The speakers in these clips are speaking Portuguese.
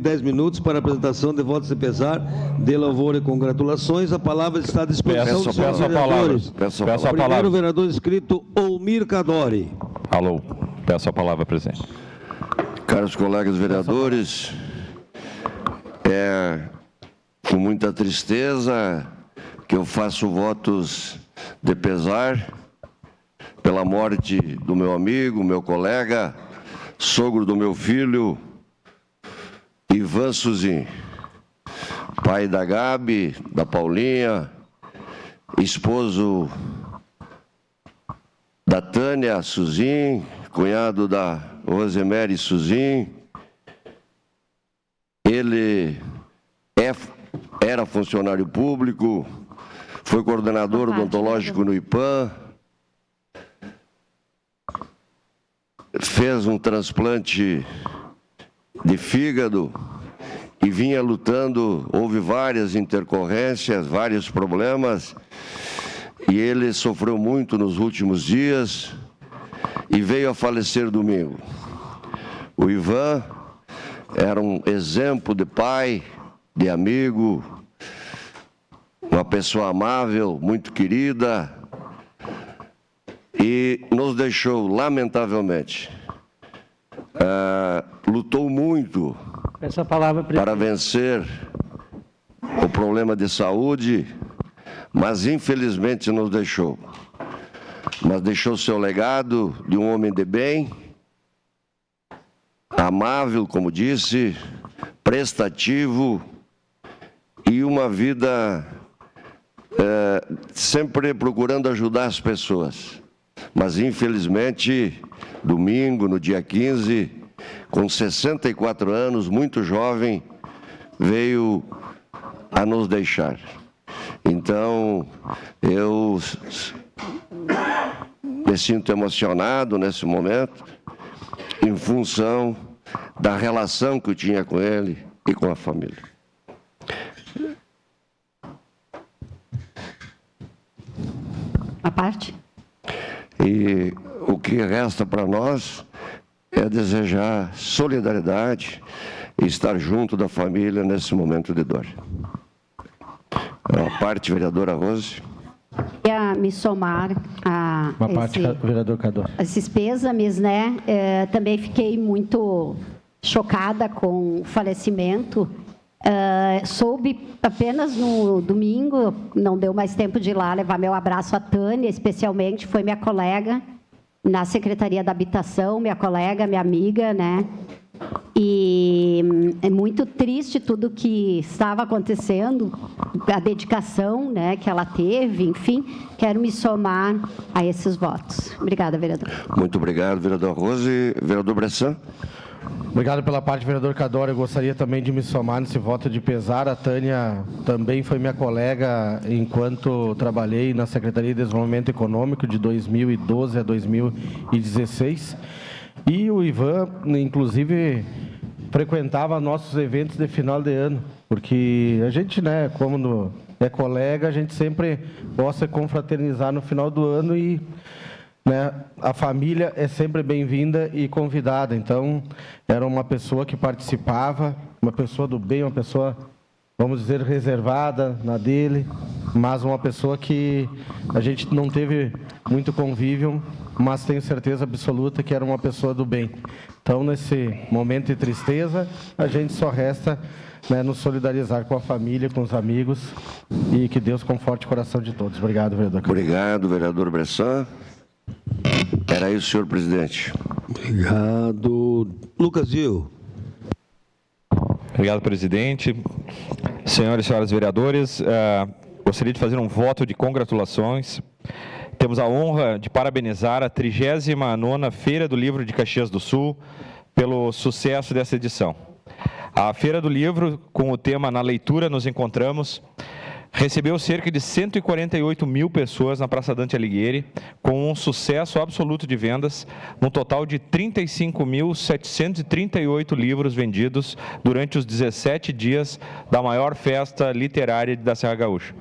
10 minutos para a apresentação de votos de pesar, de louvor e congratulações. A palavra está à disposição dos senhores vereadores. Peço a palavra. Primeiro vereador inscrito, Olmir Cadori. Alô, peço a palavra, presidente. Caros colegas vereadores, é com muita tristeza que eu faço votos de pesar pela morte do meu amigo, meu colega, sogro do meu filho, Ivan Suzin, pai da Gabi, da Paulinha, esposo da Tânia Suzin, cunhado da Rosemary Suzin. Ele era funcionário público, foi coordenador odontológico no IPAM, fez um transplante de fígado e vinha lutando, houve várias intercorrências, vários problemas, e ele sofreu muito nos últimos dias e veio a falecer domingo. O Ivan era um exemplo de pai, de amigo, uma pessoa amável, muito querida, e nos deixou, lamentavelmente. Lutou muito para vencer o problema de saúde, mas infelizmente nos deixou. Mas deixou seu legado de um homem de bem, amável, como disse, prestativo e uma vida sempre procurando ajudar as pessoas. Mas infelizmente, domingo, no dia 15, com 64 anos, muito jovem, veio a nos deixar. Então, eu me sinto emocionado nesse momento, em função da relação que eu tinha com ele e com a família. A parte? E o que resta para nós é desejar solidariedade e estar junto da família nesse momento de dor. A parte, vereadora Rose. Queria me somar a vereador Cador. Esses pêsames, né? Também fiquei muito chocada com o falecimento. Soube apenas no domingo, não deu mais tempo de ir lá levar meu abraço à Tânia, especialmente, foi minha colega na Secretaria da Habitação, minha colega, minha amiga, né? E é muito triste tudo que estava acontecendo, a dedicação, né, que ela teve, enfim, quero me somar a esses votos. Obrigada, vereador. Muito obrigado, vereador Rose. Vereador Bressan. Obrigado pela parte, vereador Cadore. Eu gostaria também de me somar nesse voto de pesar. A Tânia também foi minha colega enquanto trabalhei na Secretaria de Desenvolvimento Econômico de 2012 a 2016. E o Ivan, inclusive, frequentava nossos eventos de final de ano, porque a gente, né, como é colega, a gente sempre gosta de confraternizar no final do ano e, né, a família é sempre bem-vinda e convidada. Então, era uma pessoa que participava, uma pessoa do bem, uma pessoa, vamos dizer, reservada na dele, mas uma pessoa que a gente não teve muito convívio, mas tenho certeza absoluta que era uma pessoa do bem. Então, nesse momento de tristeza, a gente só resta, né, nos solidarizar com a família, com os amigos, e que Deus conforte o coração de todos. Obrigado, vereador. Obrigado, vereador Bressan. Era isso, senhor presidente. Obrigado. Lucas Gil. Obrigado, presidente. Senhoras e senhores vereadores, gostaria de fazer um voto de congratulações. Temos a honra de parabenizar a 39ª Feira do Livro de Caxias do Sul pelo sucesso dessa edição. A Feira do Livro, com o tema Na Leitura Nos Encontramos, recebeu cerca de 148 mil pessoas na Praça Dante Alighieri, com um sucesso absoluto de vendas, um total de 35.738 livros vendidos durante os 17 dias da maior festa literária da Serra Gaúcha.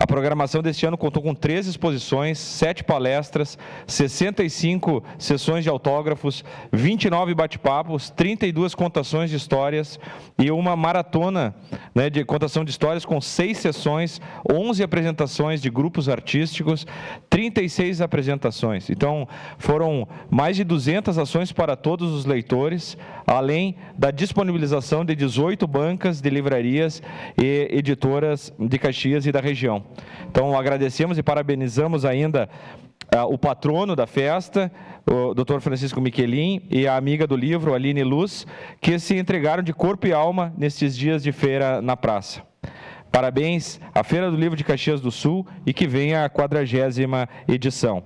A programação deste ano contou com 13 exposições, 7 palestras, 65 sessões de autógrafos, 29 bate-papos, 32 contações de histórias e uma maratona, né, de contação de histórias com 6 sessões, 11 apresentações de grupos artísticos, 36 apresentações. Então, foram mais de 200 ações para todos os leitores, além da disponibilização de 18 bancas de livrarias e editoras de Caxias e da região. Então, agradecemos e parabenizamos ainda o patrono da festa, o Dr. Francisco Miquelin, e a amiga do livro, Aline Luz, que se entregaram de corpo e alma nestes dias de feira na praça. Parabéns à Feira do Livro de Caxias do Sul e que venha a 40ª edição.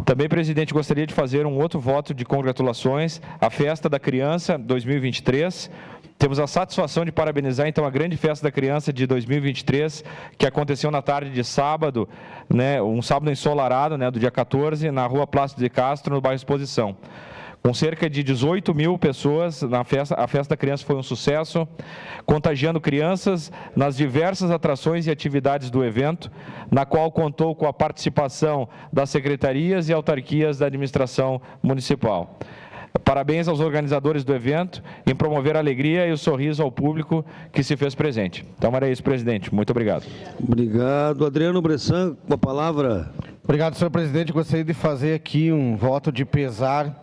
Também, presidente, gostaria de fazer um outro voto de congratulações à Festa da Criança 2023. Temos a satisfação de parabenizar, então, a grande Festa da Criança de 2023, que aconteceu na tarde de sábado, né, um sábado ensolarado, né, do dia 14, na Rua Plácido de Castro, no bairro Exposição. Com cerca de 18 mil pessoas na festa, a Festa da Criança foi um sucesso, contagiando crianças nas diversas atrações e atividades do evento, na qual contou com a participação das secretarias e autarquias da administração municipal. Parabéns aos organizadores do evento em promover a alegria e o sorriso ao público que se fez presente. Então, era isso, presidente. Muito obrigado. Obrigado. Adriano Bressan, com a palavra. Obrigado, senhor presidente. Gostaria de fazer aqui um voto de pesar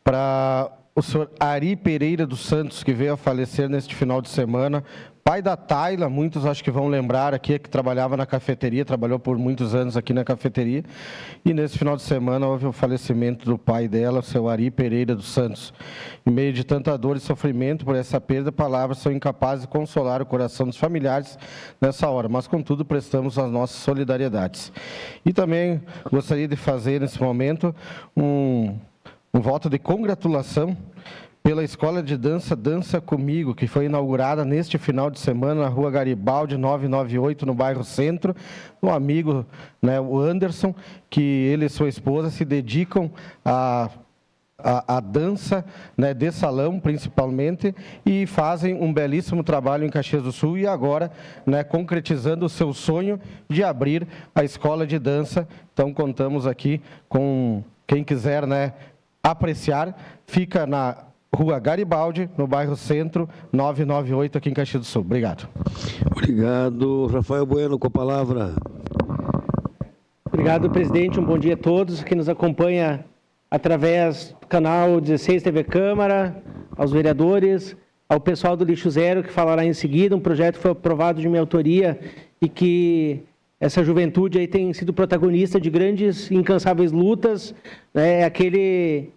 para o senhor Ari Pereira dos Santos, que veio a falecer neste final de semana. Pai da Tayla, muitos acho que vão lembrar aqui, que trabalhava na cafeteria, trabalhou por muitos anos aqui na cafeteria. E nesse final de semana houve o falecimento do pai dela, o seu Ari Pereira dos Santos. Em meio de tanta dor e sofrimento por essa perda, palavras são incapazes de consolar o coração dos familiares nessa hora, mas contudo prestamos as nossas solidariedades. E também gostaria de fazer nesse momento um voto de congratulação pela Escola de Dança Dança Comigo, que foi inaugurada neste final de semana na Rua Garibaldi, 998, no bairro Centro. Um amigo, né, o Anderson, que ele e sua esposa se dedicam a dança, né, de salão, principalmente, e fazem um belíssimo trabalho em Caxias do Sul e agora, né, concretizando o seu sonho de abrir a Escola de Dança. Então, contamos aqui com quem quiser, né, apreciar, fica na Rua Garibaldi, no bairro Centro, 998, aqui em Caxias do Sul. Obrigado. Obrigado. Rafael Bueno, com a palavra. Obrigado, presidente. Um bom dia a todos que nos acompanha através do canal 16 TV Câmara, aos vereadores, ao pessoal do Lixo Zero, que falará em seguida. Um projeto que foi aprovado de minha autoria e que essa juventude aí tem sido protagonista de grandes e incansáveis lutas, né? Aquele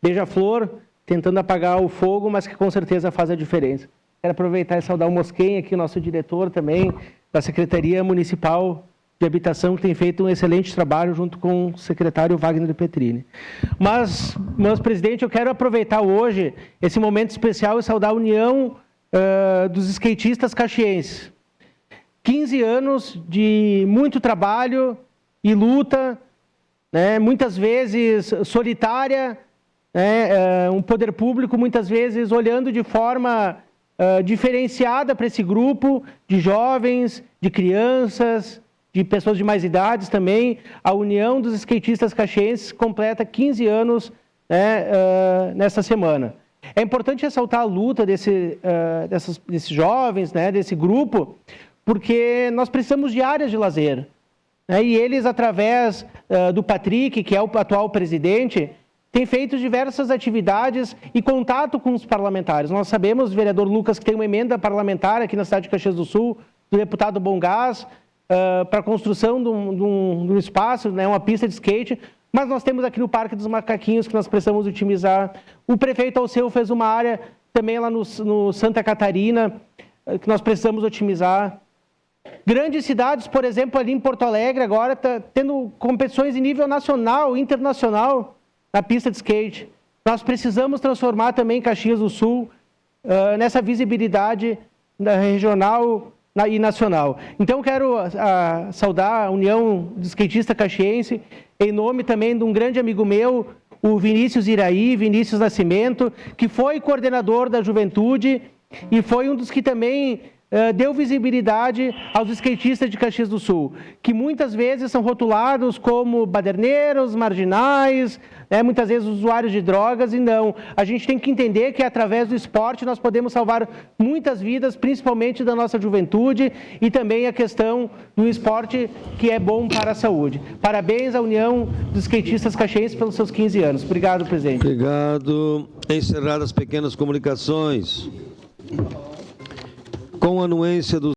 beija-flor tentando apagar o fogo, mas que com certeza faz a diferença. Quero aproveitar e saudar o Mosquen, aqui, o nosso diretor também, da Secretaria Municipal de Habitação, que tem feito um excelente trabalho junto com o secretário Wagner Petrini. Mas, presidente, eu quero aproveitar hoje esse momento especial e saudar a união dos skatistas caxienses. 15 anos de muito trabalho e luta, né, muitas vezes solitária, um poder público muitas vezes olhando de forma diferenciada para esse grupo de jovens, de crianças, de pessoas de mais idades também. A União dos Skatistas Caxienses completa 15 anos, nesta semana. É importante ressaltar a luta desses jovens, né, desse grupo, porque nós precisamos de áreas de lazer. E eles, através do Patrick, que é o atual presidente, tem feito diversas atividades e contato com os parlamentares. Nós sabemos, o vereador Lucas, que tem uma emenda parlamentar aqui na cidade de Caxias do Sul, do deputado Bongás, para a construção de um espaço, né, uma pista de skate, mas nós temos aqui no Parque dos Macaquinhos que nós precisamos otimizar. O prefeito Alceu fez uma área também lá no Santa Catarina, que nós precisamos otimizar. Grandes cidades, por exemplo, ali em Porto Alegre, agora está tendo competições em nível nacional, internacional, na pista de skate. Nós precisamos transformar também Caxias do Sul nessa visibilidade regional e nacional. Então, quero saudar a União de Skatista Caxiense, em nome também de um grande amigo meu, o Vinícius Iraí, Vinícius Nascimento, que foi coordenador da juventude e foi um dos que também deu visibilidade aos skatistas de Caxias do Sul, que muitas vezes são rotulados como baderneiros, marginais, muitas vezes usuários de drogas, e não. A gente tem que entender que através do esporte nós podemos salvar muitas vidas, principalmente da nossa juventude, e também a questão do esporte que é bom para a saúde. Parabéns à União dos Skatistas Caxienses pelos seus 15 anos. Obrigado, presidente. Obrigado. Encerradas as pequenas comunicações. Com a anuência do